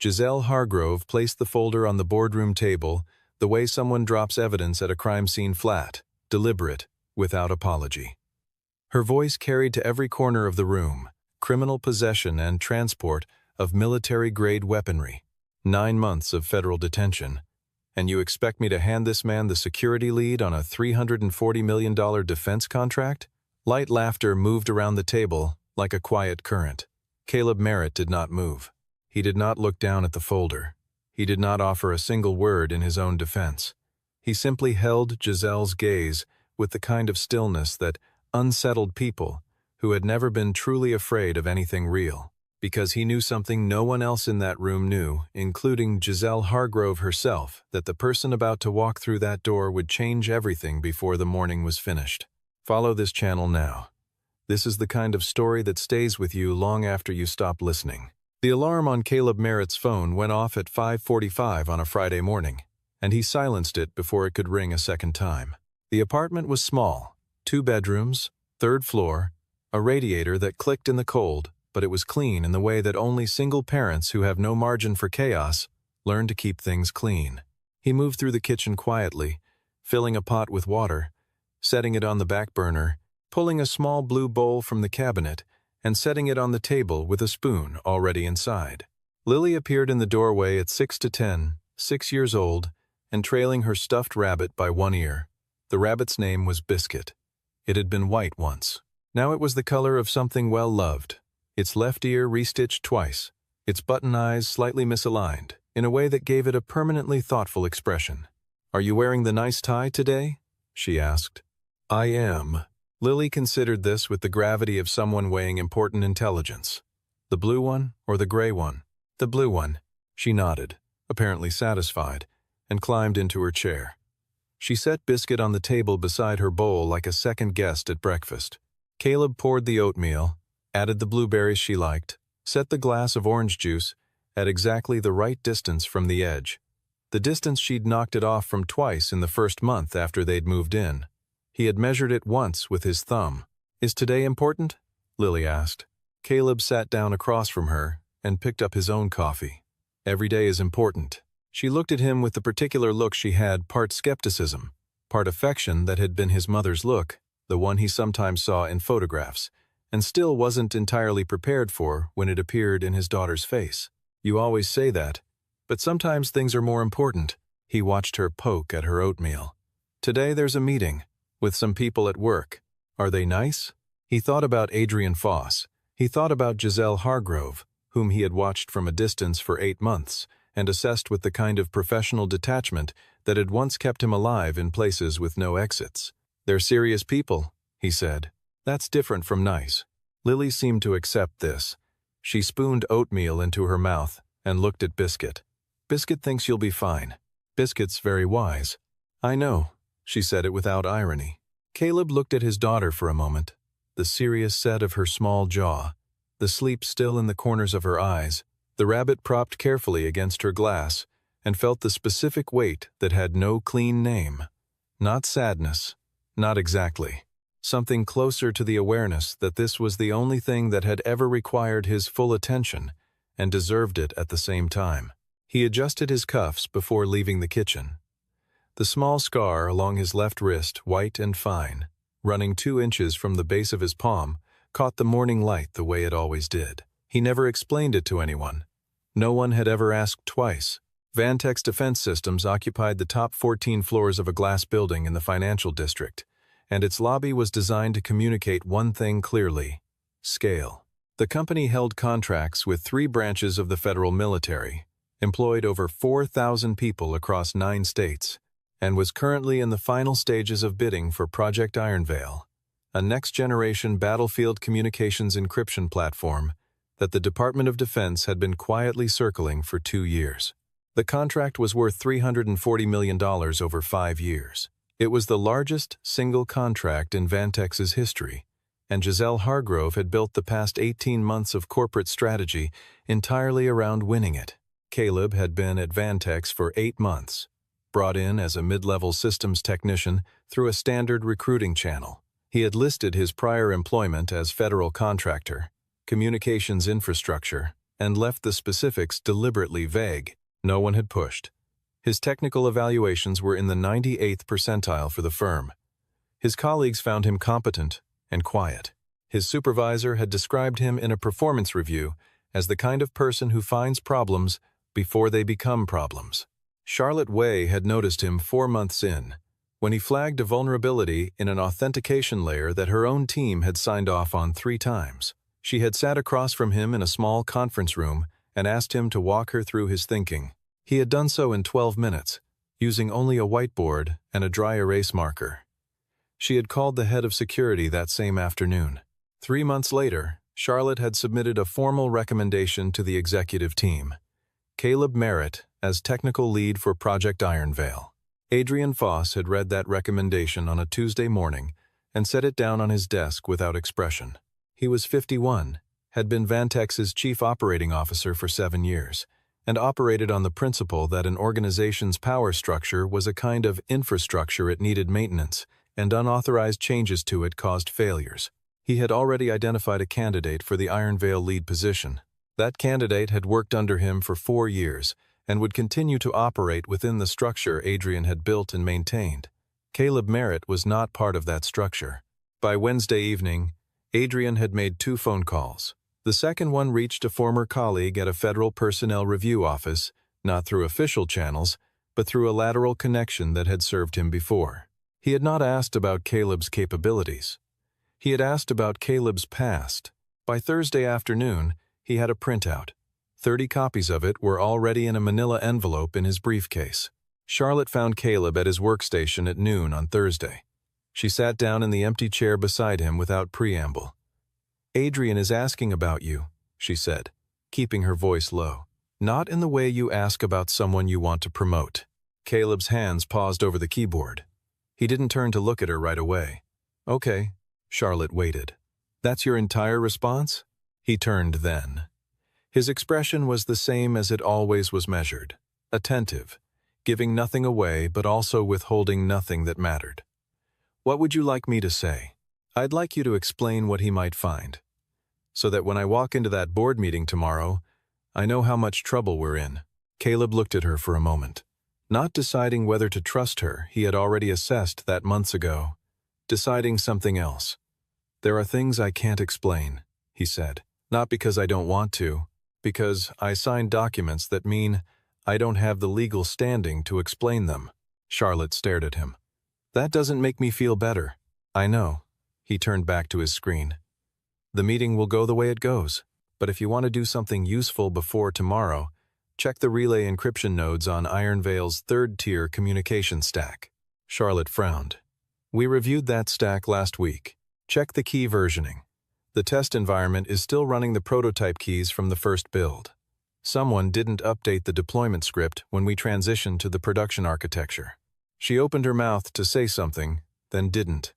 Giselle Hargrove placed the folder on the boardroom table, the way someone drops evidence at a crime scene flat, deliberate, without apology. Her voice carried to every corner of the room, criminal possession and transport of military-grade weaponry, 9 months of federal detention. And you expect me to hand this man the security lead on a $340 million defense contract? Light laughter moved around the table like a quiet current. Caleb Merritt did not move. He did not look down at the folder. He did not offer a single word in his own defense. He simply held Giselle's gaze with the kind of stillness that unsettled people who had never been truly afraid of anything real, because he knew something no one else in that room knew, including Giselle Hargrove herself, that the person about to walk through that door would change everything before the morning was finished. Follow this channel now. This is the kind of story that stays with you long after you stop listening. The alarm on Caleb Merritt's phone went off at 5:45 on a Friday morning, and he silenced it before it could ring a second time. The apartment was small, 2 bedrooms, 3rd floor, a radiator that clicked in the cold, but it was clean in the way that only single parents who have no margin for chaos learn to keep things clean. He moved through the kitchen quietly, filling a pot with water, setting it on the back burner, pulling a small blue bowl from the cabinet, and setting it on the table with a spoon already inside. Lily appeared in the doorway at 6 to 10, 6 years old, and trailing her stuffed rabbit by one ear. The rabbit's name was Biscuit. It had been white once. Now it was the color of something well-loved, its left ear restitched twice, its button eyes slightly misaligned, in a way that gave it a permanently thoughtful expression. "Are you wearing the nice tie today?" she asked. "I am." Lily considered this with the gravity of someone weighing important intelligence. "The blue one or the gray one?" "The blue one." She nodded, apparently satisfied, and climbed into her chair. She set Biscuit on the table beside her bowl like a second guest at breakfast. Caleb poured the oatmeal, added the blueberries she liked, set the glass of orange juice at exactly the right distance from the edge. The distance she'd knocked it off from twice in the first month after they'd moved in. He had measured it once with his thumb. "Is today important?" Lily asked. Caleb sat down across from her and picked up his own coffee. "Every day is important." She looked at him with the particular look she had, part skepticism, part affection that had been his mother's look, the one he sometimes saw in photographs, and still wasn't entirely prepared for when it appeared in his daughter's face. "You always say that, but sometimes things are more important." He watched her poke at her oatmeal. "Today there's a meeting, with some people at work. Are they nice?" He thought about Adrian Foss. He thought about Giselle Hargrove, whom he had watched from a distance for 8 months, and assessed with the kind of professional detachment that had once kept him alive in places with no exits. "They're serious people," he said. "That's different from nice." Lily seemed to accept this. She spooned oatmeal into her mouth and looked at Biscuit. "Biscuit thinks you'll be fine. Biscuit's very wise." "I know." She said it without irony. Caleb looked at his daughter for a moment, the serious set of her small jaw, the sleep still in the corners of her eyes, the rabbit propped carefully against her glass, and felt the specific weight that had no clean name. Not sadness, not exactly. Something closer to the awareness that this was the only thing that had ever required his full attention and deserved it at the same time. He adjusted his cuffs before leaving the kitchen. The small scar along his left wrist, white and fine, running 2 inches from the base of his palm, caught the morning light the way it always did. He never explained it to anyone. No one had ever asked twice. Vantex's defense systems occupied the top 14 floors of a glass building in the financial district, and its lobby was designed to communicate one thing clearly: scale. The company held contracts with 3 branches of the federal military, employed over 4,000 people across 9 states, and was currently in the final stages of bidding for Project Ironveil, a next-generation battlefield communications encryption platform that the Department of Defense had been quietly circling for 2 years. The contract was worth $340 million over 5 years. It was the largest single contract in Vantex's history, and Giselle Hargrove had built the past 18 months of corporate strategy entirely around winning it. Caleb had been at Vantex for 8 months, brought in as a mid-level systems technician through a standard recruiting channel. He had listed his prior employment as federal contractor, communications infrastructure, and left the specifics deliberately vague. No one had pushed. His technical evaluations were in the 98th percentile for the firm. His colleagues found him competent and quiet. His supervisor had described him in a performance review as the kind of person who finds problems before they become problems. Charlotte Way had noticed him 4 months in, when he flagged a vulnerability in an authentication layer that her own team had signed off on 3 times. She had sat across from him in a small conference room and asked him to walk her through his thinking. He had done so in 12 minutes, using only a whiteboard and a dry erase marker. She had called the head of security that same afternoon. 3 months later, Charlotte had submitted a formal recommendation to the executive team. Caleb Merritt as technical lead for Project Ironvale. Adrian Foss had read that recommendation on a Tuesday morning and set it down on his desk without expression. He was 51, had been Vantex's chief operating officer for 7 years, and operated on the principle that an organization's power structure was a kind of infrastructure it needed maintenance, and unauthorized changes to it caused failures. He had already identified a candidate for the Ironvale lead position. That candidate had worked under him for 4 years and would continue to operate within the structure Adrian had built and maintained. Caleb Merritt was not part of that structure. By Wednesday evening, Adrian had made 2 phone calls. The second one reached a former colleague at a federal personnel review office, not through official channels, but through a lateral connection that had served him before. He had not asked about Caleb's capabilities. He had asked about Caleb's past. By Thursday afternoon, he had a printout. 30 copies of it were already in a manila envelope in his briefcase. Charlotte found Caleb at his workstation at noon on Thursday. She sat down in the empty chair beside him without preamble. "Adrian is asking about you," she said, keeping her voice low. "Not in the way you ask about someone you want to promote." Caleb's hands paused over the keyboard. He didn't turn to look at her right away. "Okay." Charlotte waited. "That's your entire response?" He turned then. His expression was the same as it always was measured, attentive, giving nothing away but also withholding nothing that mattered. "What would you like me to say?" "I'd like you to explain what he might find, so that when I walk into that board meeting tomorrow, I know how much trouble we're in." Caleb looked at her for a moment. Not deciding whether to trust her, he had already assessed that months ago. Deciding something else. "There are things I can't explain," he said. "Not because I don't want to, because I signed documents that mean I don't have the legal standing to explain them." Charlotte stared at him. "That doesn't make me feel better." "I know." He turned back to his screen. "The meeting will go the way it goes, but if you want to do something useful before tomorrow, check the relay encryption nodes on Ironvale's 3rd-tier communication stack." Charlotte frowned. "We reviewed that stack last week. Check the key versioning. The test environment is still running the prototype keys from the first build. Someone didn't update the deployment script when we transitioned to the production architecture." She opened her mouth to say something, then didn't.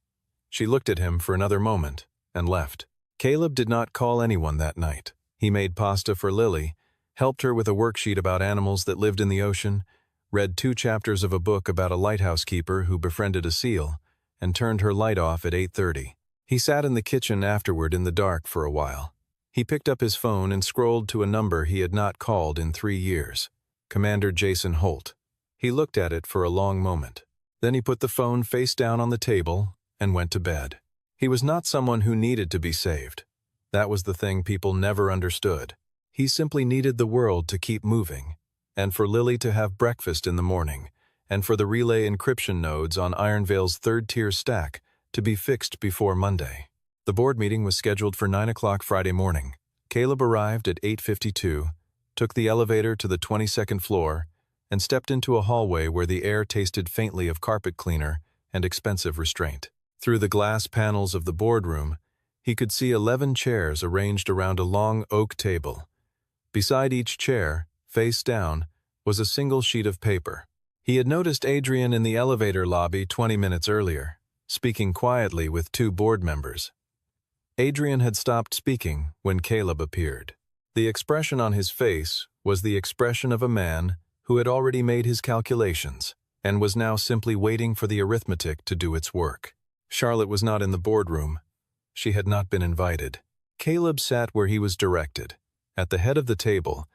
She looked at him for another moment and left. Caleb did not call anyone that night. He made pasta for Lily, helped her with a worksheet about animals that lived in the ocean, read 2 chapters of a book about a lighthouse keeper who befriended a seal, and turned her light off at 8:30. He sat in the kitchen afterward in the dark for a while. He picked up his phone and scrolled to a number he had not called in 3 years. Commander Jason Holt. He looked at it for a long moment. Then he put the phone face down on the table and went to bed. He was not someone who needed to be saved. That was the thing people never understood. He simply needed the world to keep moving, and for Lily to have breakfast in the morning, and for the relay encryption nodes on Ironvale's 3rd-tier stack to be fixed before Monday. The board meeting was scheduled for 9 o'clock Friday morning. Caleb arrived at 8:52, took the elevator to the 22nd floor, and stepped into a hallway where the air tasted faintly of carpet cleaner and expensive restraint. Through the glass panels of the boardroom, he could see 11 chairs arranged around a long oak table. Beside each chair, face down, was a single sheet of paper. He had noticed Adrian in the elevator lobby 20 minutes earlier, speaking quietly with 2 board members. Adrian had stopped speaking when Caleb appeared. The expression on his face was the expression of a man who had already made his calculations and was now simply waiting for the arithmetic to do its work. Charlotte was not in the boardroom. She had not been invited. Caleb sat where he was directed, At the head of the table,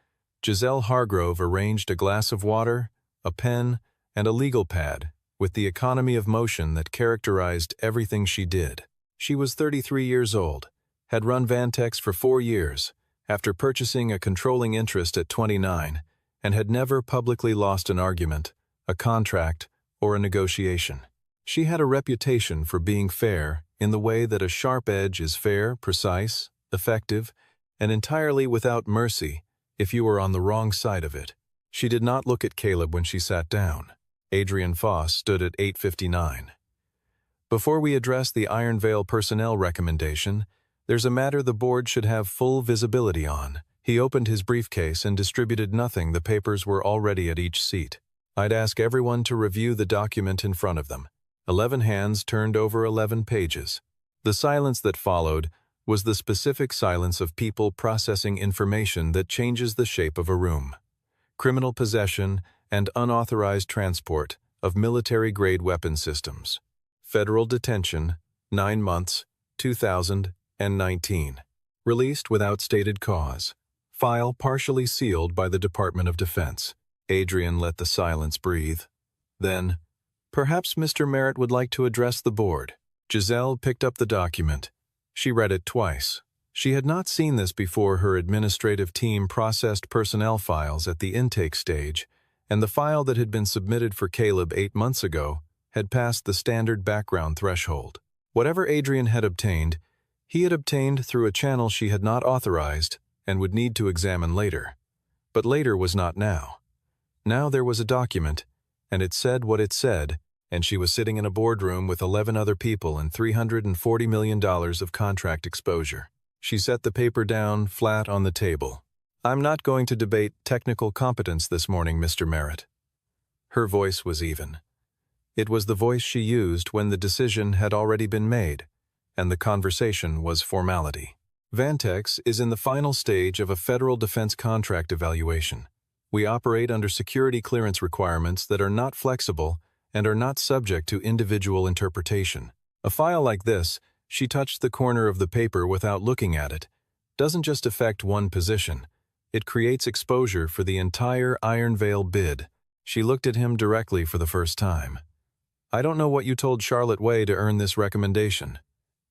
Giselle Hargrove arranged a glass of water, a pen, and a legal pad, with the economy of motion that characterized everything she did. She was 33 years old, had run Vantex for 4 years, after purchasing a controlling interest at 29, and had never publicly lost an argument, a contract, or a negotiation. She had a reputation for being fair in the way that a sharp edge is fair, precise, effective, and entirely without mercy if you were on the wrong side of it. She did not look at Caleb when she sat down. Adrian Foss stood at 8:59. Before we address the Iron Veil personnel recommendation, there's a matter the board should have full visibility on. He opened his briefcase and distributed nothing. The papers were already at each seat. I'd ask everyone to review the document in front of them. 11 hands turned over 11 pages. The silence that followed was the specific silence of people processing information that changes the shape of a room. Criminal possession and unauthorized transport of military-grade weapon systems. Federal detention, 9 months, 2019. Released without stated cause. File partially sealed by the Department of Defense. Adrian let the silence breathe. Then, perhaps Mr. Merritt would like to address the board. Giselle picked up the document. She read it twice. She had not seen this before. Her administrative team processed personnel files at the intake stage, and the file that had been submitted for Caleb 8 months ago had passed the standard background threshold. Whatever Adrian had obtained, he had obtained through a channel she had not authorized and would need to examine later. But later was not now. Now there was a document, and it said what it said, and she was sitting in a boardroom with 11 other people and $340 million of contract exposure. She set the paper down flat on the table. "I'm not going to debate technical competence this morning, Mr. Merritt." Her voice was even. It was the voice she used when the decision had already been made, and the conversation was formality. Vantex is in the final stage of a federal defense contract evaluation. We operate under security clearance requirements that are not flexible and are not subject to individual interpretation. A file like this, she touched the corner of the paper without looking at it, doesn't just affect one position. It creates exposure for the entire Iron Veil bid. She looked at him directly for the first time. "I don't know what you told Charlotte Way to earn this recommendation.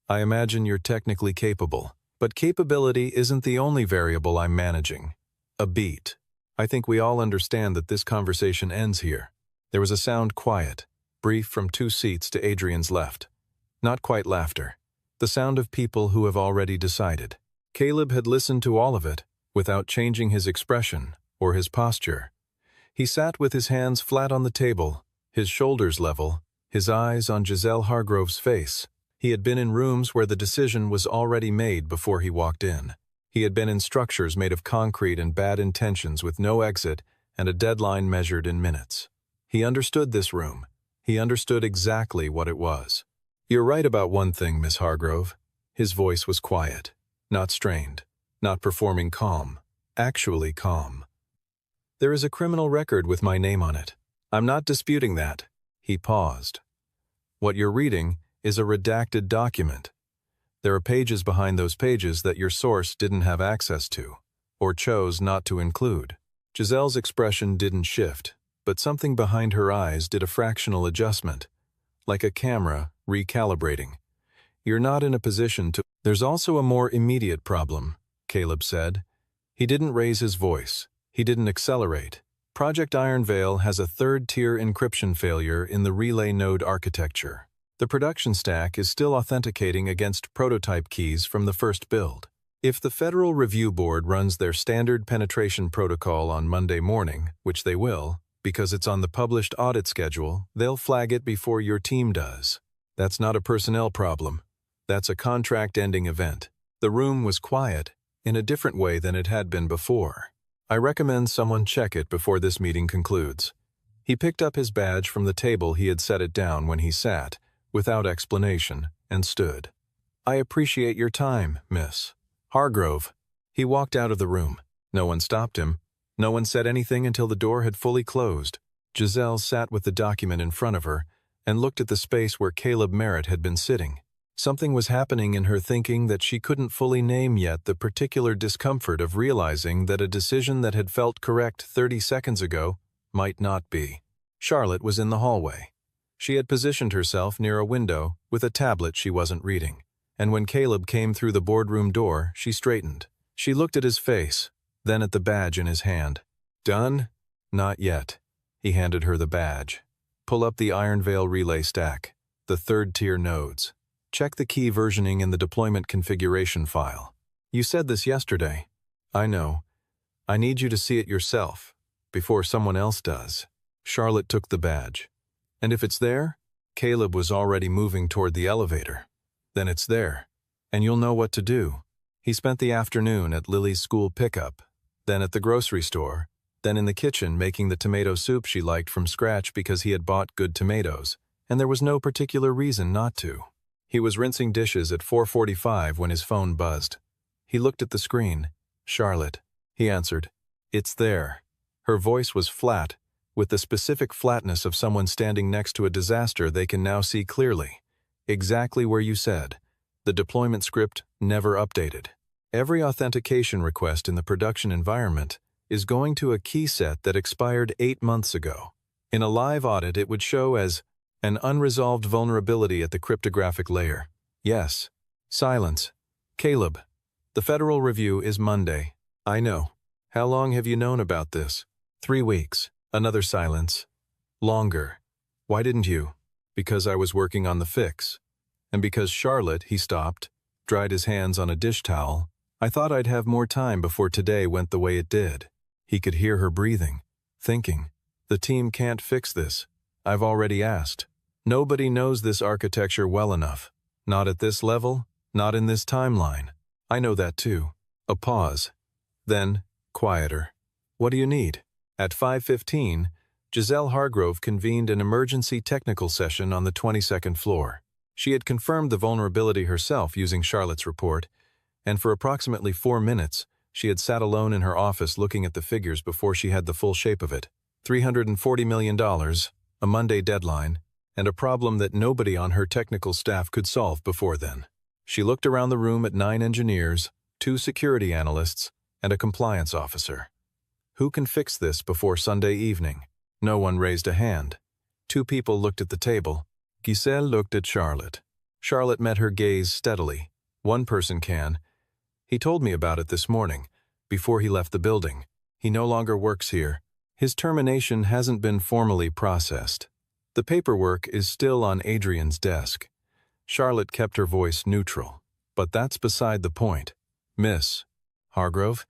I imagine you're technically capable. But capability isn't the only variable I'm managing. A beat. I think we all understand that this conversation ends here." There was a sound quiet, brief from 2 seats to Adrian's left. Not quite laughter. The sound of people who have already decided. Caleb had listened to all of it, without changing his expression or his posture. He sat with his hands flat on the table, his shoulders level, his eyes on Giselle Hargrove's face. He had been in rooms where the decision was already made before he walked in. He had been in structures made of concrete and bad intentions with no exit and a deadline measured in minutes. He understood this room. He understood exactly what it was. "You're right about one thing, Miss Hargrove." His voice was quiet, not strained, not performing calm, actually calm. "There is a criminal record with my name on it. I'm not disputing that." He paused. "What you're reading is a redacted document. There are pages behind those pages that your source didn't have access to, or chose not to include." Giselle's expression didn't shift, but something behind her eyes did a fractional adjustment, like a camera recalibrating. "You're not in a position to—" "There's also a more immediate problem," Caleb said. He didn't raise his voice. He didn't accelerate. Project Iron Veil has a third-tier encryption failure in the relay node architecture. The production stack is still authenticating against prototype keys from the first build. If the Federal Review Board runs their standard penetration protocol on Monday morning, which they will, because it's on the published audit schedule, they'll flag it before your team does. That's not a personnel problem. That's a contract-ending event. The room was quiet, in a different way than it had been before. "I recommend someone check it before this meeting concludes." He picked up his badge from the table. He had set it down when he sat, without explanation, and stood. "I appreciate your time, Miss Hargrove." He walked out of the room. No one stopped him. No one said anything until the door had fully closed. Giselle sat with the document in front of her and looked at the space where Caleb Merritt had been sitting. Something was happening in her thinking that she couldn't fully name yet, the particular discomfort of realizing that a decision that had felt correct 30 seconds ago might not be. Charlotte was in the hallway. She had positioned herself near a window with a tablet she wasn't reading, and when Caleb came through the boardroom door, she straightened. She looked at his face, then at the badge in his hand. "Done?" "Not yet." He handed her the badge. "Pull up the Iron Veil relay stack, the third-tier nodes. Check the key versioning in the deployment configuration file. You said this yesterday." "I know. I need you to see it yourself, before someone else does." Charlotte took the badge. "And if it's there?" Caleb was already moving toward the elevator. "Then it's there, and you'll know what to do." He spent the afternoon at Lily's school pickup, then at the grocery store, then in the kitchen making the tomato soup she liked from scratch because he had bought good tomatoes, and there was no particular reason not to. He was rinsing dishes at 4:45 when his phone buzzed. He looked at the screen. "Charlotte," he answered. "It's there." Her voice was flat, with the specific flatness of someone standing next to a disaster they can now see clearly. "Exactly where you said. The deployment script never updated. Every authentication request in the production environment is going to a key set that expired 8 months ago. In a live audit, it would show as an unresolved vulnerability at the cryptographic layer." "Yes." Silence. "Caleb, the federal review is Monday." "I know. How long have you known about this?" 3 weeks. Another silence. "Longer. Why didn't you?" "Because I was working on the fix. And because Charlotte," he stopped, dried his hands on a dish towel, "I thought I'd have more time before today went the way it did." He could hear her breathing, thinking, "The team can't fix this. I've already asked. Nobody knows this architecture well enough. Not at this level, not in this timeline. I know that too." A pause. Then, quieter. "What do you need?" At 5:15, Giselle Hargrove convened an emergency technical session on the 22nd floor. She had confirmed the vulnerability herself using Charlotte's report, and for approximately 4 minutes, she had sat alone in her office looking at the figures before she had the full shape of it. $340 million, a Monday deadline, and a problem that nobody on her technical staff could solve before then. She looked around the room at 9 engineers, 2 security analysts, and a compliance officer. Who can fix this before Sunday evening? No one raised a hand. 2 people looked at the table. Giselle looked at Charlotte. Charlotte met her gaze steadily. "One person can. He told me about it this morning, before he left the building. He no longer works here. His termination hasn't been formally processed. The paperwork is still on Adrian's desk." Charlotte kept her voice neutral. "But that's beside the point. Miss Hargrove,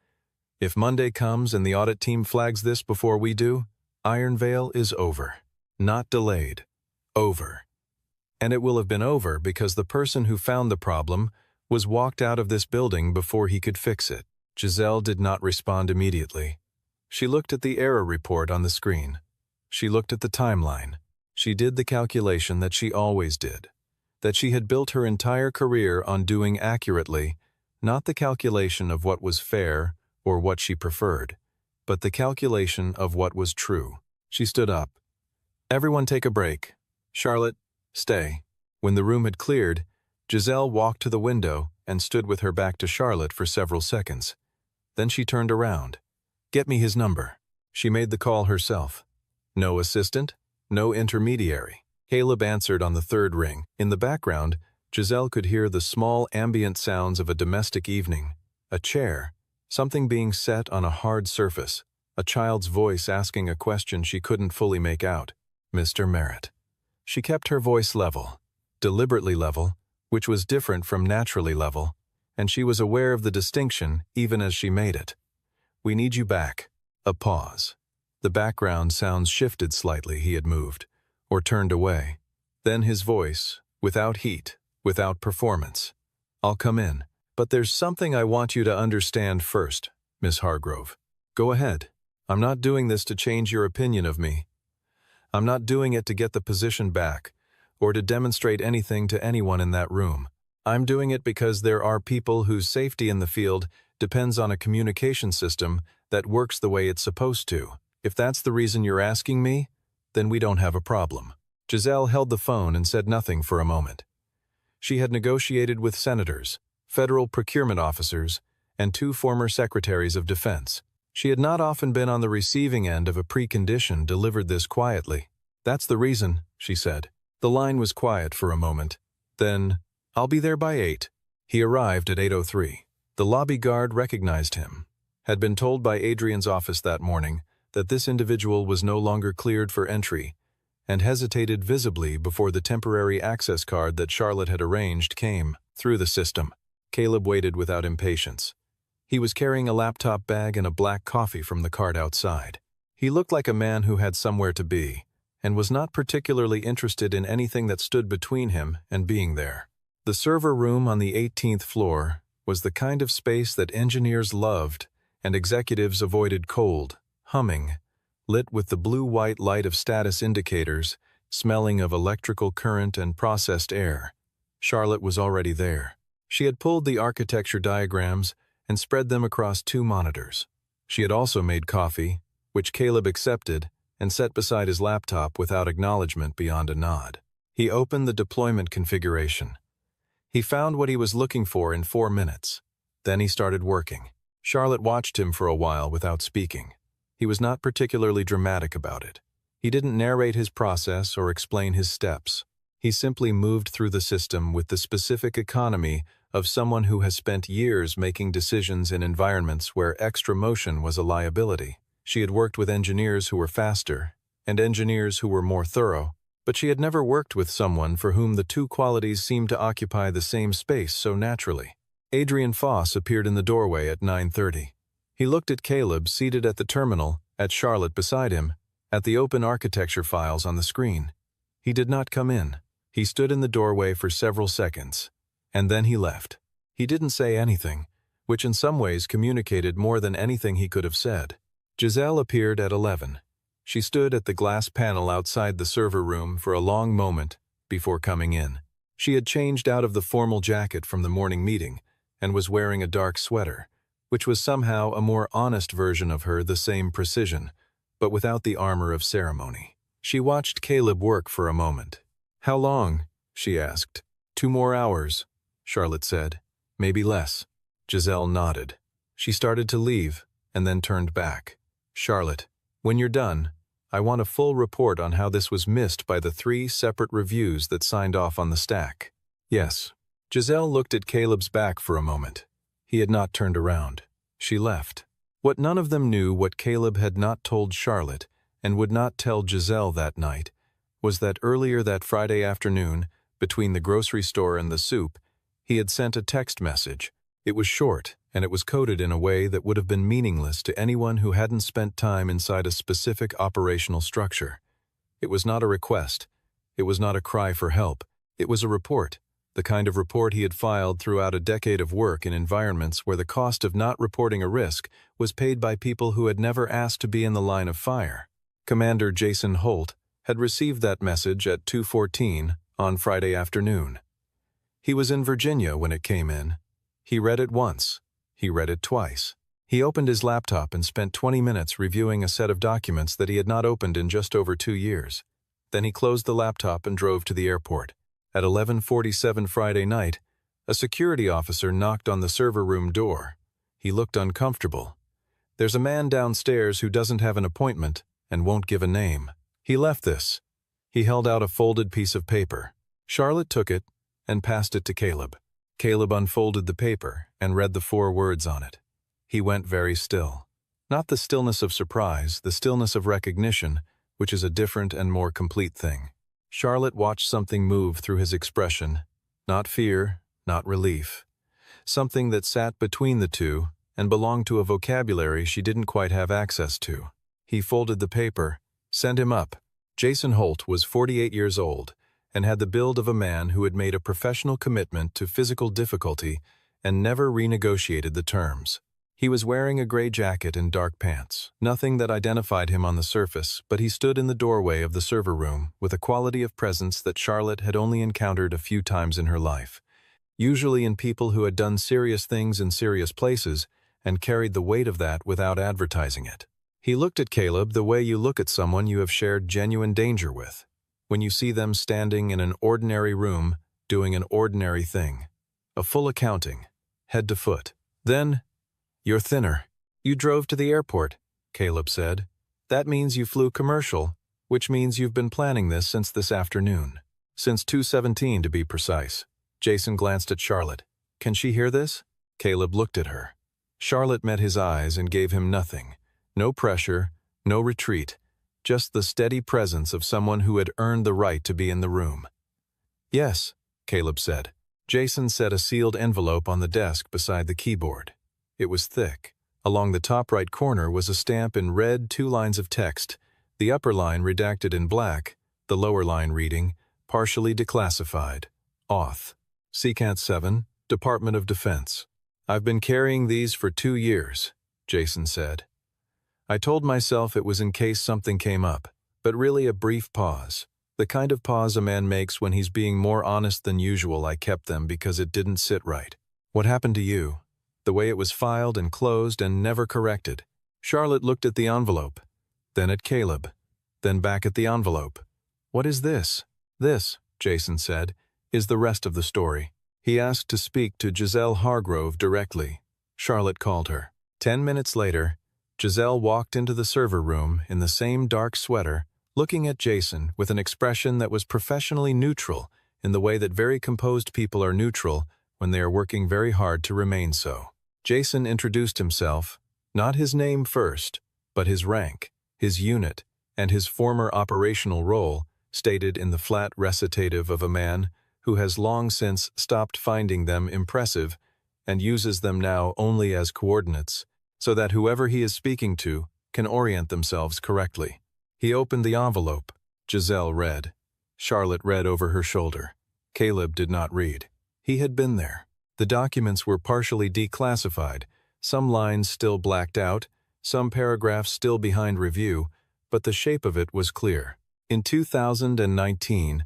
if Monday comes and the audit team flags this before we do, Iron Veil is over. Not delayed. Over. And it will have been over because the person who found the problem was walked out of this building before he could fix it." Giselle did not respond immediately. She looked at the error report on the screen. She looked at the timeline. She did the calculation that she always did, that she had built her entire career on doing accurately, not the calculation of what was fair or what she preferred, but the calculation of what was true. She stood up. "Everyone take a break. Charlotte, stay." When the room had cleared, Giselle walked to the window and stood with her back to Charlotte for several seconds. Then she turned around. "Get me his number." She made the call herself. No assistant, no intermediary. Caleb answered on the 3rd ring. In the background, Giselle could hear the small ambient sounds of a domestic evening. A chair, something being set on a hard surface, a child's voice asking a question she couldn't fully make out. "Mr. Merritt." She kept her voice level, deliberately level, which was different from naturally level, and she was aware of the distinction even as she made it. "We need you back." A pause. The background sounds shifted slightly. He had moved, or turned away. Then his voice, without heat, without performance. "I'll come in. But there's something I want you to understand first, Miss Hargrove. Go ahead. I'm not doing this to change your opinion of me. I'm not doing it to get the position back, or to demonstrate anything to anyone in that room. I'm doing it because there are people whose safety in the field depends on a communication system that works the way it's supposed to. If that's the reason you're asking me, then we don't have a problem." Giselle held the phone and said nothing for a moment. She had negotiated with senators, federal procurement officers, and 2 former secretaries of defense. She had not often been on the receiving end of a precondition delivered this quietly. "That's the reason," she said. The line was quiet for a moment. Then, "I'll be there by 8. He arrived at 8:03. The lobby guard recognized him, had been told by Adrian's office that morning that this individual was no longer cleared for entry, and hesitated visibly before the temporary access card that Charlotte had arranged came through the system. Caleb waited without impatience. He was carrying a laptop bag and a black coffee from the cart outside. He looked like a man who had somewhere to be, and was not particularly interested in anything that stood between him and being there. The server room on the 18th floor was the kind of space that engineers loved and executives avoided: cold, humming, lit with the blue-white light of status indicators, smelling of electrical current and processed air. Charlotte was already there. She had pulled the architecture diagrams and spread them across 2 monitors. She had also made coffee, which Caleb accepted and set beside his laptop without acknowledgement beyond a nod. He opened the deployment configuration. He found what he was looking for in 4 minutes. Then he started working. Charlotte watched him for a while without speaking. He was not particularly dramatic about it. He didn't narrate his process or explain his steps. He simply moved through the system with the specific economy of someone who has spent years making decisions in environments where extra motion was a liability. She had worked with engineers who were faster, and engineers who were more thorough, but she had never worked with someone for whom the 2 qualities seemed to occupy the same space so naturally. Adrian Foss appeared in the doorway at 9:30. He looked at Caleb seated at the terminal, at Charlotte beside him, at the open architecture files on the screen. He did not come in. He stood in the doorway for several seconds, and then he left. He didn't say anything, which in some ways communicated more than anything he could have said. Giselle appeared at 11. She stood at the glass panel outside the server room for a long moment before coming in. She had changed out of the formal jacket from the morning meeting and was wearing a dark sweater, which was somehow a more honest version of her, the same precision, but without the armor of ceremony. She watched Caleb work for a moment. "How long?" she asked. 2 more hours, Charlotte said. "Maybe less." Giselle nodded. She started to leave, and then turned back. "Charlotte, when you're done, I want a full report on how this was missed by the 3 separate reviews that signed off on the stack." "Yes." Giselle looked at Caleb's back for a moment. He had not turned around. She left. What none of them knew, what Caleb had not told Charlotte and would not tell Giselle that night, was that earlier that Friday afternoon, between the grocery store and the soup, he had sent a text message. It was short, and it was coded in a way that would have been meaningless to anyone who hadn't spent time inside a specific operational structure. It was not a request. It was not a cry for help. It was a report, the kind of report he had filed throughout a decade of work in environments where the cost of not reporting a risk was paid by people who had never asked to be in the line of fire. Commander Jason Holt had received that message at 2:14 on Friday afternoon. He was in Virginia when it came in. He read it once. He read it twice. He opened his laptop and spent 20 minutes reviewing a set of documents that he had not opened in just over 2 years. Then he closed the laptop and drove to the airport. At 11:47 Friday night, a security officer knocked on the server room door. He looked uncomfortable. "There's a man downstairs who doesn't have an appointment and won't give a name." He left this. He held out a folded piece of paper. Charlotte took it and passed it to Caleb. Caleb unfolded the paper and read the 4 words on it. He went very still. Not the stillness of surprise, the stillness of recognition, which is a different and more complete thing. Charlotte watched something move through his expression, not fear, not relief. Something that sat between the two and belonged to a vocabulary she didn't quite have access to. He folded the paper. "Send him up." Jason Holt was 48 years old and had the build of a man who had made a professional commitment to physical difficulty and never renegotiated the terms. He was wearing a gray jacket and dark pants, nothing that identified him on the surface, but he stood in the doorway of the server room with a quality of presence that Charlotte had only encountered a few times in her life, usually in people who had done serious things in serious places and carried the weight of that without advertising it. He looked at Caleb the way you look at someone you have shared genuine danger with, when you see them standing in an ordinary room doing an ordinary thing. A full accounting, head to foot. Then, "You're thinner. You drove to the airport," Caleb said. "That means you flew commercial, which means you've been planning this since this afternoon. Since 2:17 to be precise." Jason glanced at Charlotte. "Can she hear this?" Caleb looked at her. Charlotte met his eyes and gave him nothing. No pressure, no retreat, just the steady presence of someone who had earned the right to be in the room. "Yes," Caleb said. Jason set a sealed envelope on the desk beside the keyboard. It was thick. Along the top right corner was a stamp in red, 2 lines of text, the upper line redacted in black, the lower line reading, "Partially declassified. Auth. Secant 7, Department of Defense." "I've been carrying these for 2 years, Jason said. "I told myself it was in case something came up, but really a brief pause. The kind of pause a man makes when he's being more honest than usual. I kept them because it didn't sit right. What happened to you? The way it was filed and closed and never corrected." Charlotte looked at the envelope, then at Caleb, then back at the envelope. "What is this?" "This," Jason said, "is the rest of the story." He asked to speak to Giselle Hargrove directly. Charlotte called her. 10 minutes later, Giselle walked into the server room in the same dark sweater, looking at Jason with an expression that was professionally neutral in the way that very composed people are neutral when they are working very hard to remain so. Jason introduced himself, not his name first, but his rank, his unit, and his former operational role, stated in the flat recitative of a man who has long since stopped finding them impressive and uses them now only as coordinates, so that whoever he is speaking to can orient themselves correctly. He opened the envelope. Giselle read. Charlotte read over her shoulder. Caleb did not read. He had been there. The documents were partially declassified, some lines still blacked out, some paragraphs still behind review, but the shape of it was clear. In 2019,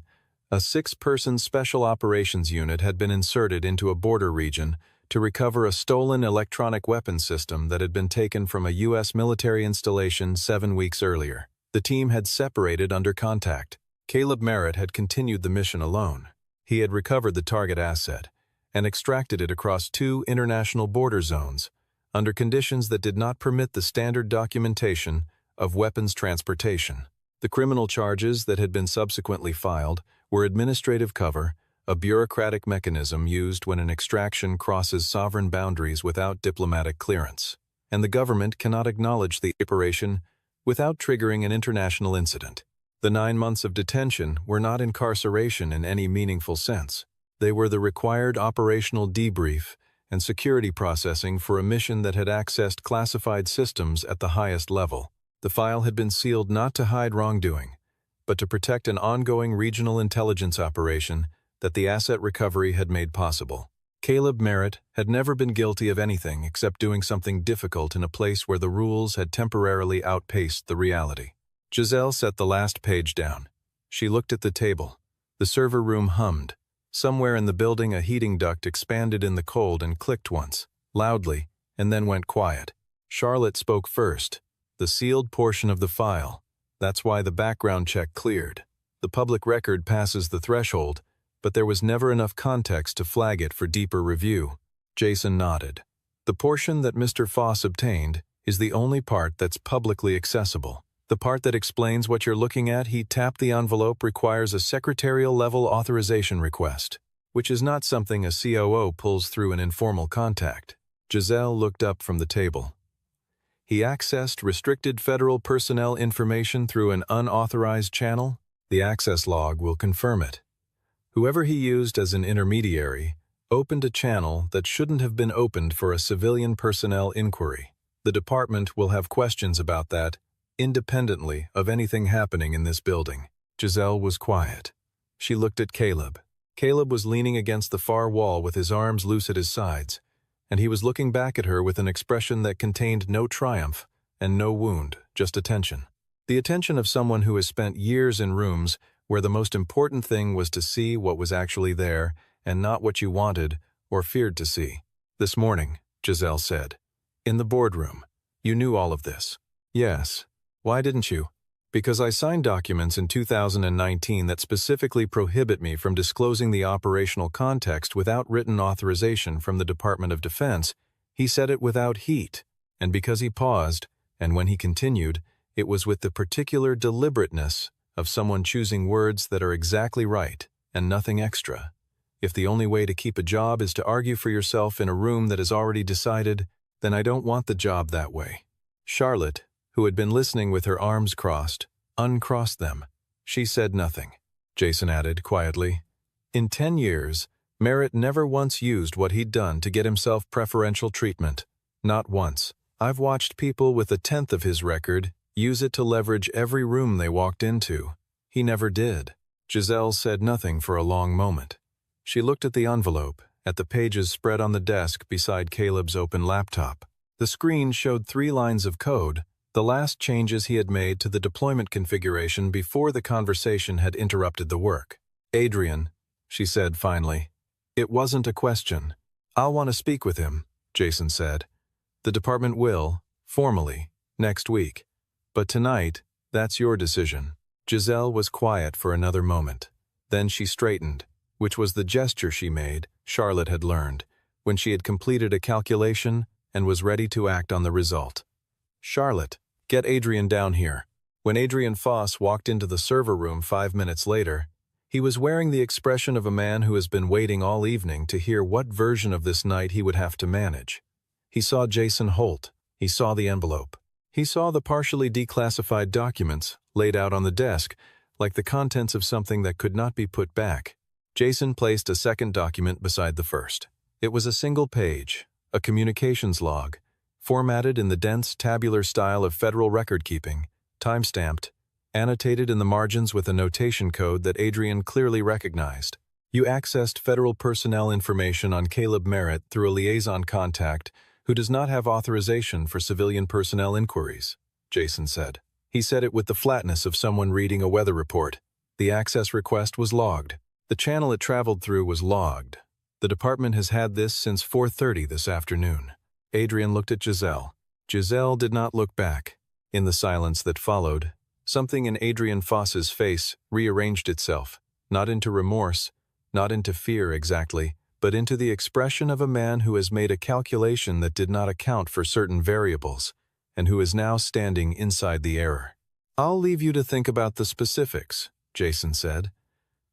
a 6-person Special Operations Unit had been inserted into a border region to recover a stolen electronic weapons system that had been taken from a U.S. military installation 7 weeks earlier. The team had separated under contact. Caleb Merritt had continued the mission alone. He had recovered the target asset and extracted it across 2 international border zones under conditions that did not permit the standard documentation of weapons transportation. The criminal charges that had been subsequently filed were administrative cover, a bureaucratic mechanism used when an extraction crosses sovereign boundaries without diplomatic clearance, and the government cannot acknowledge the operation without triggering an international incident. The 9 months of detention were not incarceration in any meaningful sense. They were the required operational debrief and security processing for a mission that had accessed classified systems at the highest level. The file had been sealed not to hide wrongdoing, but to protect an ongoing regional intelligence operation that the asset recovery had made possible. Caleb Merritt had never been guilty of anything except doing something difficult in a place where the rules had temporarily outpaced the reality. Giselle set the last page down. She looked at the table. The server room hummed. Somewhere in the building a heating duct expanded in the cold and clicked once, loudly, and then went quiet. Charlotte spoke first. The sealed portion of the file. That's why the background check cleared. The public record passes the threshold, but there was never enough context to flag it for deeper review. Jason nodded. The portion that Mr. Foss obtained is the only part that's publicly accessible. The part that explains what you're looking at, he tapped the envelope, requires a secretarial-level authorization request, which is not something a COO pulls through an informal contact. Giselle looked up from the table. He accessed restricted federal personnel information through an unauthorized channel? The access log will confirm it. Whoever he used as an intermediary opened a channel that shouldn't have been opened for a civilian personnel inquiry. The department will have questions about that, independently of anything happening in this building. Giselle was quiet. She looked at Caleb. Caleb was leaning against the far wall with his arms loose at his sides, and he was looking back at her with an expression that contained no triumph and no wound, just attention. The attention of someone who has spent years in rooms where the most important thing was to see what was actually there and not what you wanted or feared to see. "This morning," Giselle said. "In the boardroom. You knew all of this." "Yes. Why didn't you?" Because I signed documents in 2019 that specifically prohibit me from disclosing the operational context without written authorization from the Department of Defense. He said it without heat, and because he paused, and when he continued, it was with the particular deliberateness of someone choosing words that are exactly right and nothing extra. If the only way to keep a job is to argue for yourself in a room that is already decided, then I don't want the job that way. Charlotte, who had been listening with her arms crossed, uncrossed them. She said nothing. Jason added quietly, "In 10 years, Merritt never once used what he'd done to get himself preferential treatment. Not once. I've watched people with a tenth of his record use it to leverage every room they walked into. He never did." Giselle said nothing for a long moment. She looked at the envelope, at the pages spread on the desk beside Caleb's open laptop. The screen showed 3 lines of code, the last changes he had made to the deployment configuration before the conversation had interrupted the work. "Adrian," she said finally. "It wasn't a question. I'll want to speak with him," Jason said. "The department will, formally, next week. But tonight, that's your decision." Giselle was quiet for another moment. Then she straightened, which was the gesture she made, Charlotte had learned, when she had completed a calculation and was ready to act on the result. "Charlotte, get Adrian down here." When Adrian Foss walked into the server room 5 minutes later, he was wearing the expression of a man who has been waiting all evening to hear what version of this night he would have to manage. He saw Jason Holt. He saw the envelope. He saw the partially declassified documents laid out on the desk, like the contents of something that could not be put back. Jason placed a second document beside the first. It was a single page, a communications log, formatted in the dense tabular style of federal record-keeping, time-stamped, annotated in the margins with a notation code that Adrian clearly recognized. "You accessed federal personnel information on Caleb Merritt through a liaison contact who does not have authorization for civilian personnel inquiries," Jason said. He said it with the flatness of someone reading a weather report. The access request was logged. The channel it traveled through was logged. The department has had this since 4:30 this afternoon. Adrian looked at Giselle. Giselle did not look back. In the silence that followed, something in Adrian Foss's face rearranged itself, not into remorse, not into fear exactly, but into the expression of a man who has made a calculation that did not account for certain variables, and who is now standing inside the error. "I'll leave you to think about the specifics," Jason said.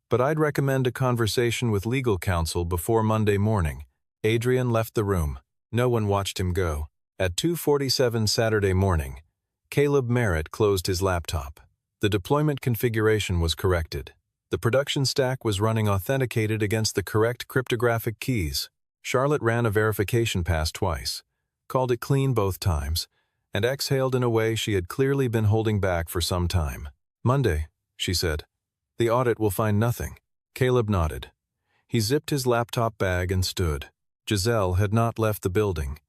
"But I'd recommend a conversation with legal counsel before Monday morning." Adrian left the room. No one watched him go. At 2:47 Saturday morning, Caleb Merritt closed his laptop. The deployment configuration was corrected. The production stack was running authenticated against the correct cryptographic keys. Charlotte ran a verification pass twice, called it clean both times, and exhaled in a way she had clearly been holding back for some time. "Monday," she said. "The audit will find nothing." Caleb nodded. He zipped his laptop bag and stood. Giselle had not left the building.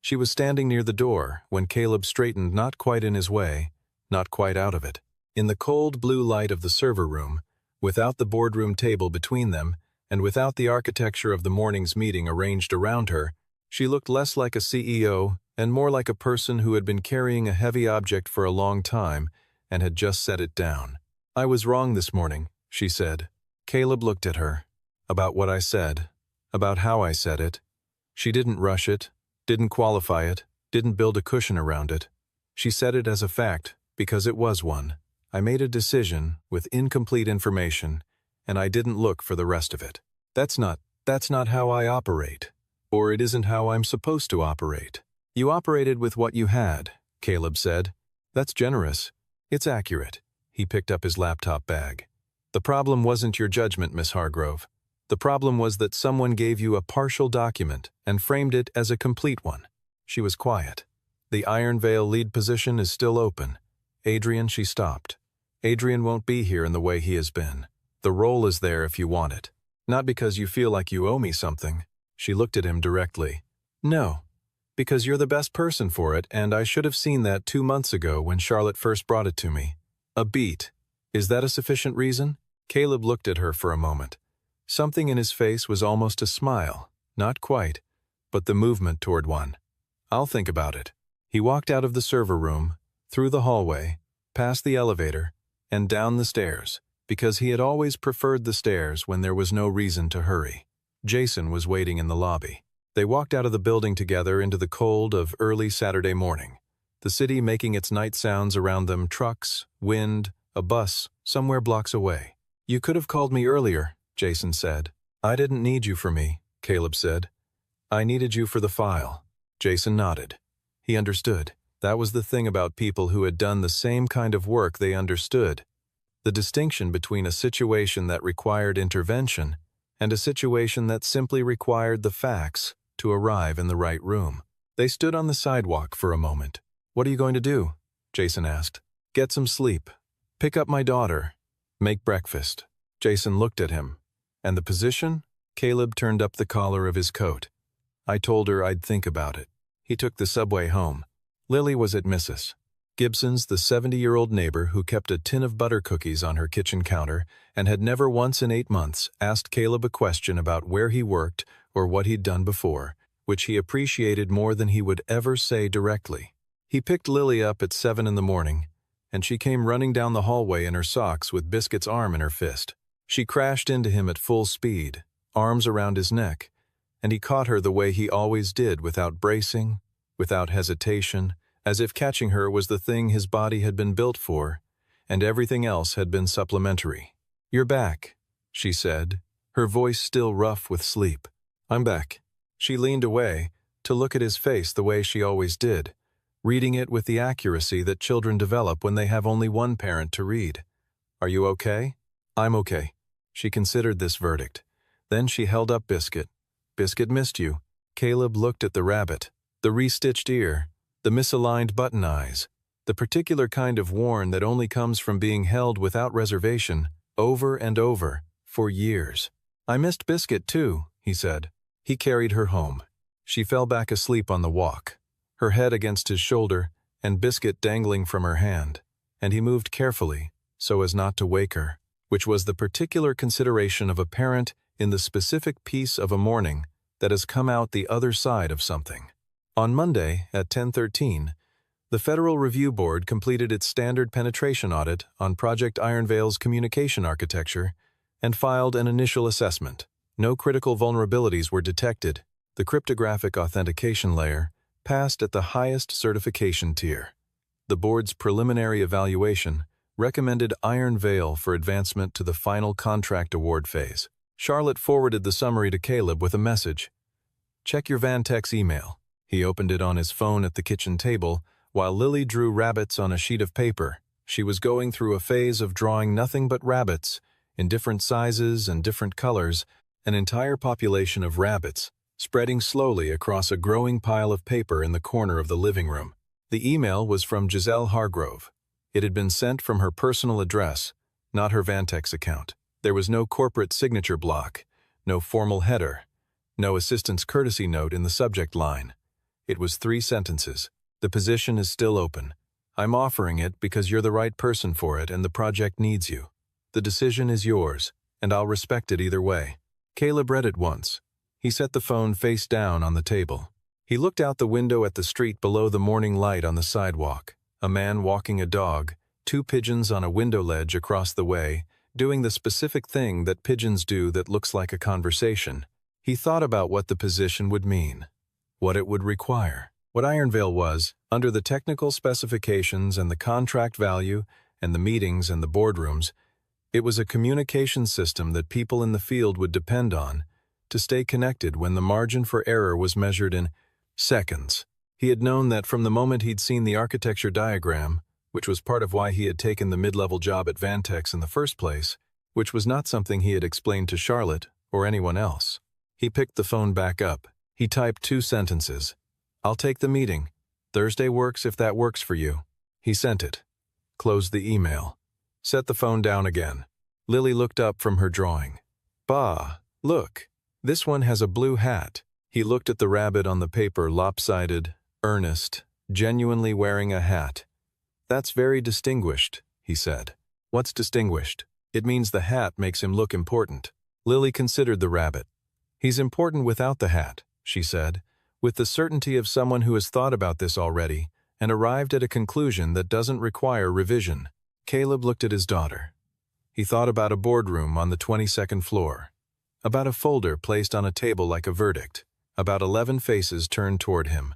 She was standing near the door when Caleb straightened, not quite in his way, not quite out of it. In the cold blue light of the server room, without the boardroom table between them, and without the architecture of the morning's meeting arranged around her, she looked less like a CEO and more like a person who had been carrying a heavy object for a long time and had just set it down. "I was wrong this morning," she said. Caleb looked at her. "About what I said. About how I said it." She didn't rush it, didn't qualify it, didn't build a cushion around it. She said it as a fact, because it was one. "I made a decision with incomplete information, and I didn't look for the rest of it. That's not how I operate. Or it isn't how I'm supposed to operate." "You operated with what you had," Caleb said. "That's generous. It's accurate." He picked up his laptop bag. "The problem wasn't your judgment, Miss Hargrove. The problem was that someone gave you a partial document and framed it as a complete one." She was quiet. "The Iron Veil lead position is still open." "Adrian," she stopped. "Adrian won't be here in the way he has been. The role is there if you want it. Not because you feel like you owe me something." She looked at him directly. "No, because you're the best person for it, and I should have seen that 2 months ago when Charlotte first brought it to me." "A beat. Is that a sufficient reason?" Caleb looked at her for a moment. Something in his face was almost a smile, not quite, but the movement toward one. "I'll think about it." He walked out of the server room, through the hallway, past the elevator, and down the stairs, because he had always preferred the stairs when there was no reason to hurry. Jason was waiting in the lobby. They walked out of the building together into the cold of early Saturday morning, the city making its night sounds around them: trucks, wind, a bus somewhere blocks away. "You could have called me earlier," Jason said. "I didn't need you for me," Caleb said. "I needed you for the file." Jason nodded. He understood. That was the thing about people who had done the same kind of work. They understood the distinction between a situation that required intervention and a situation that simply required the facts to arrive in the right room. They stood on the sidewalk for a moment. "What are you going to do?" Jason asked. "Get some sleep. Pick up my daughter. Make breakfast." Jason looked at him. "And the position?" Caleb turned up the collar of his coat. "I told her I'd think about it." He took the subway home. Lily was at Mrs. Gibson's, the 70-year-old neighbor who kept a tin of butter cookies on her kitchen counter and had never once in 8 months asked Caleb a question about where he worked or what he'd done before, which he appreciated more than he would ever say directly. He picked Lily up at 7 in the morning, and she came running down the hallway in her socks with Biscuit's arm in her fist. She crashed into him at full speed, arms around his neck, and he caught her the way he always did, without bracing, without hesitation, as if catching her was the thing his body had been built for, and everything else had been supplementary. "You're back," she said, her voice still rough with sleep. "I'm back." She leaned away to look at his face the way she always did, reading it with the accuracy that children develop when they have only one parent to read. "Are you okay?" "I'm okay." She considered this verdict. Then she held up Biscuit. "Biscuit missed you." Caleb looked at the rabbit, the restitched ear, the misaligned button eyes, the particular kind of worn that only comes from being held without reservation, over and over, for years. "I missed Biscuit too," he said. He carried her home. She fell back asleep on the walk, her head against his shoulder and Biscuit dangling from her hand, and he moved carefully so as not to wake her, which was the particular consideration of a parent in the specific piece of a morning that has come out the other side of something. On Monday at 10:13, the Federal Review Board completed its standard penetration audit on Project Ironvale's communication architecture and filed an initial assessment. No critical vulnerabilities were detected. The cryptographic authentication layer passed at the highest certification tier. The board's preliminary evaluation recommended Iron Veil for advancement to the final contract award phase. Charlotte forwarded the summary to Caleb with a message. "Check your Vantex email." He opened it on his phone at the kitchen table, while Lily drew rabbits on a sheet of paper. She was going through a phase of drawing nothing but rabbits, in different sizes and different colors, an entire population of rabbits, spreading slowly across a growing pile of paper in the corner of the living room. The email was from Giselle Hargrove. It had been sent from her personal address, not her Vantex account. There was no corporate signature block, no formal header, no assistant's courtesy note in the subject line. It was 3 sentences. "The position is still open. I'm offering it because you're the right person for it and the project needs you. The decision is yours, and I'll respect it either way." Caleb read it once. He set the phone face down on the table. He looked out the window at the street below the morning light on the sidewalk. A man walking a dog, 2 pigeons on a window ledge across the way, doing the specific thing that pigeons do that looks like a conversation. He thought about what the position would mean, what it would require. What Ironvale was, under the technical specifications and the contract value and the meetings and the boardrooms, it was a communication system that people in the field would depend on to stay connected when the margin for error was measured in seconds. He had known that from the moment he'd seen the architecture diagram, which was part of why he had taken the mid-level job at Vantex in the first place, which was not something he had explained to Charlotte or anyone else. He picked the phone back up. He typed 2 sentences. "I'll take the meeting. Thursday works if that works for you." He sent it. Closed the email. Set the phone down again. Lily looked up from her drawing. "Bah, look. This one has a blue hat." He looked at the rabbit on the paper, lopsided, earnest, genuinely wearing a hat. "That's very distinguished," he said. "What's distinguished?" "It means the hat makes him look important." Lily considered the rabbit. "He's important without the hat," she said, with the certainty of someone who has thought about this already and arrived at a conclusion that doesn't require revision. Caleb looked at his daughter. He thought about a boardroom on the 22nd floor, about a folder placed on a table like a verdict, about 11 faces turned toward him,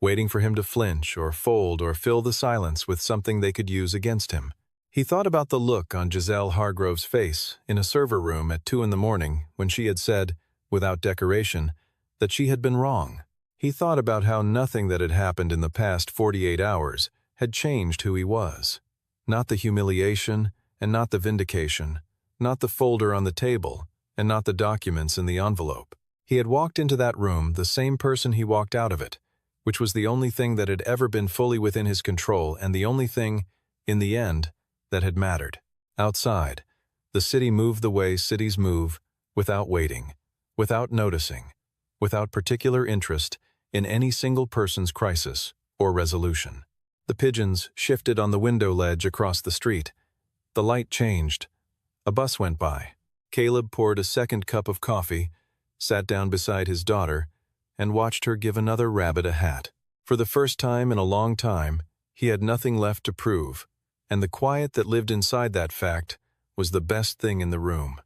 waiting for him to flinch or fold or fill the silence with something they could use against him. He thought about the look on Giselle Hargrove's face in a server room at 2 in the morning when she had said, without decoration, that she had been wrong. He thought about how nothing that had happened in the past 48 hours had changed who he was. Not the humiliation, and not the vindication, not the folder on the table, and not the documents in the envelope. He had walked into that room the same person he walked out of it, which was the only thing that had ever been fully within his control and the only thing, in the end, that had mattered. Outside, the city moved the way cities move, without waiting, without noticing, without particular interest in any single person's crisis or resolution. The pigeons shifted on the window ledge across the street. The light changed. A bus went by. Caleb poured a second cup of coffee, sat down beside his daughter, and watched her give another rabbit a hat. For the first time in a long time, he had nothing left to prove, and the quiet that lived inside that fact was the best thing in the room.